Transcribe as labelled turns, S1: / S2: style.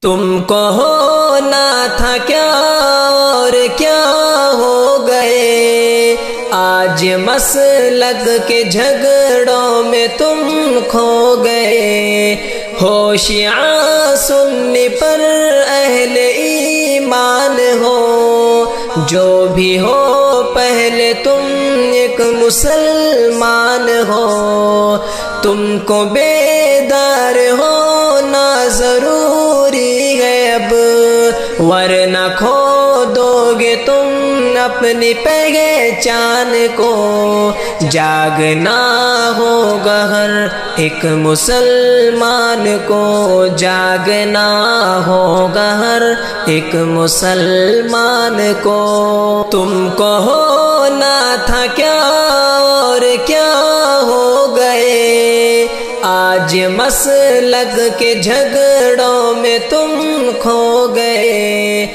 S1: تم کو ہونا تھا کیا اور کیا ہو گئے، آج مسلک کے جھگڑوں میں تم کھو گئے۔ ہوشیاں سننے پر اہل ایمان ہو، جو بھی ہو پہلے تم ایک مسلمان ہو۔ تم کو بیدار ہونا ضروری ہے اب، ورنہ کھو دو گے تم اپنی پہچان کو۔ جاگنا ہوگا ہر ایک مسلمان کو، جاگنا ہوگا ہر ایک مسلمان کو۔ تم کو ہونا تھا کیا اور کیا ہو گئے، آج مسلک کے جھگڑوں میں تم کھو گئے۔